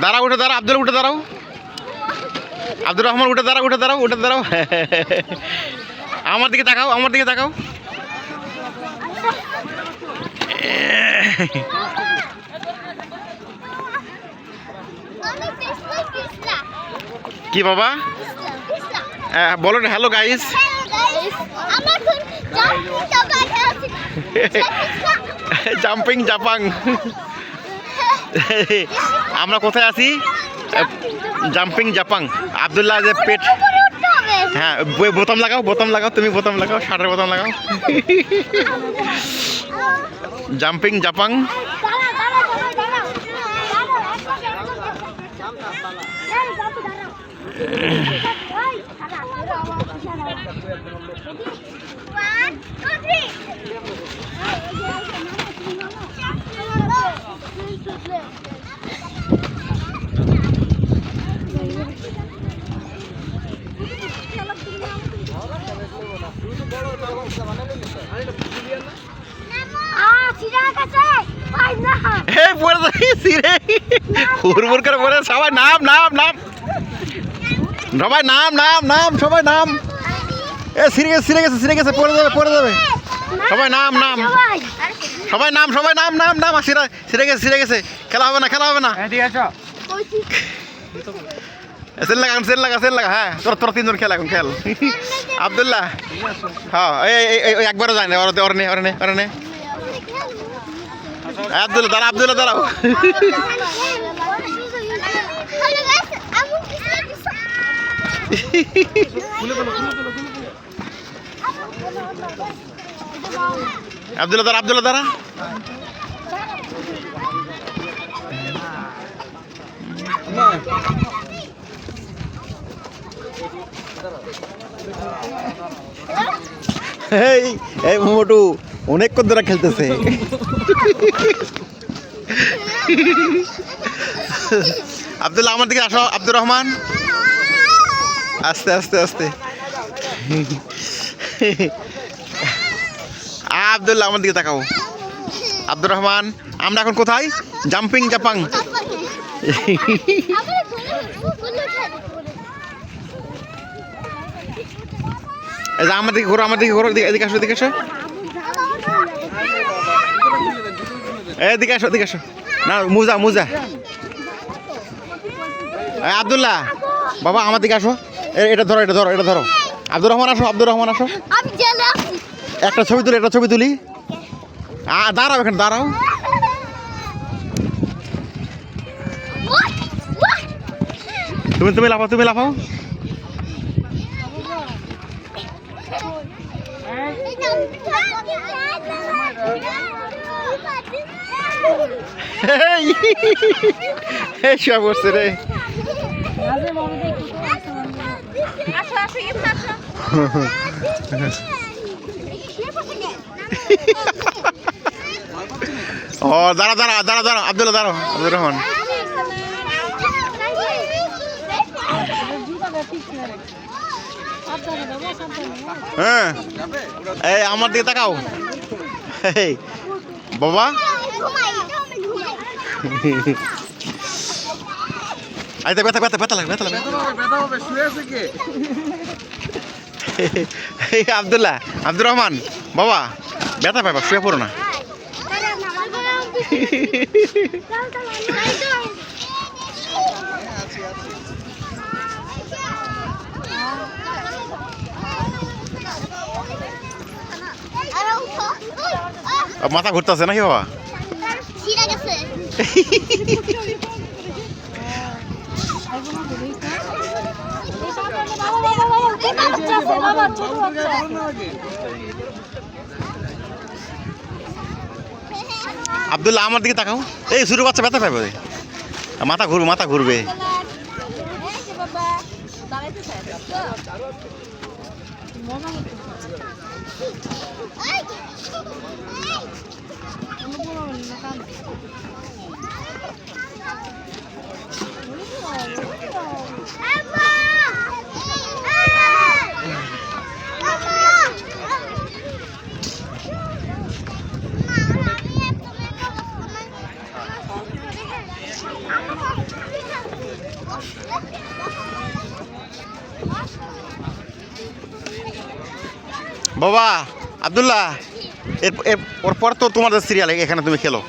দাঁড়াও, উঠে দাঁড়াও, আব্দুল উঠে দাঁড়াও, আব্দুর রহমান উঠে দাঁড়াও, উঠে দাঁড়াও, উঠে দাঁড়াও। আমার দিকে তাকাও, আমার দিকে তাকাও। কি বাবা বলো না, হ্যালো গাইস। জাম্পিং জাপাং। আমরা কোথায় আছি? জাম্পিং জাপাং। আব্দুল্লাহ যে পেট, হ্যাঁ বোতাম লাগাও, বোতাম লাগাও, তুমি বোতাম লাগাও, শার্টের বোতাম লাগাও। জাম্পিং জাপাং। সবাই নাম নাম নাম, সবাই নাম নাম নাম, সবাই নাম। সিরে গেছে, সিরে গেছে, সিরে গেছে, পড়ে যাবে, পড়ে যাবে। সবাই নাম নাম, সবাই নাম, সবাই নাম নাম নাম। সিরে গেছে, সিরে গেছে। খেলা হবে না, খেলা হবে না। সেল লাগা, সেল লাগা, সেল লাগা। হ্যাঁ তোর তিনজন খেলা, এখন খেল। আব্দুল্লাহ, হ্যাঁ এই একবারও যায় না, ওর নে, ওর নে, ওর নে। আব্দুল্লাহ দাঁড়া, আব্দুল্লাহ দাঁড়াও। আব্দুল্লাহ দাঁড়া, আব্দুল্লাহ দাঁড়া। এই মোটু অনেক কত খেলতেছে। আব্দুল্লাহ আমার দিকে আসো, আব্দুর রহমান আস্তে আস্তে আস্তে। আব্দুল্লাহ আমার দিকে তাকাও। আব্দুর রহমান, আমরা এখন কোথায়? জাম্পিং জাপাং। আমার দিকে ঘোরো, আমার দিকে ঘোরো, এদিকে আসো, এদিকে আসো, এদিকে আসো, এদিকে আসো। না মুজা, মুজা। আব্দুল্লাহ বাবা আমার দিকে আসো, এটা ধরো, এটা ধরো, এটা ধরো। আব্দুর রহমান আসো, আব্দুর রহমান আসো। একটা ছবি তুলি, একটা ছবি তুলি। দাঁড়াও, এখানে দাঁড়াও। তুমি তুমি লাফাও, তুমি লাফাও। শুয়ে পড়ছে রে। ও দাঁড়া দাঁড়া দাঁড়া দাঁড়া, আব্দুল্লাহ দাঁড়াও, আব্দুর রহমান। হ্যাঁ এই আমার দিকে তাকাও। বাবা আইতে ব্যথা, ব্যথা, ব্যথা লাগে, ব্যথা লাগে। আব্দুল্লাহ, আব্দুর রহমান বাবা ব্যথা পাইবা, শুয়ে পড়ো না। মাথা ঘুরতেছে নাকি বাবা? আব্দুল্লাহ আমার দিকে তাকাও। এই শুরু বাচ্চা ব্যথা পাবে, মাথা ঘুরবে, মাথা ঘুরবে। বাবা আব্দুল্লাহ ওর পর তো তোমাদের সিরিয়াল, এখানে তুমি খেলো।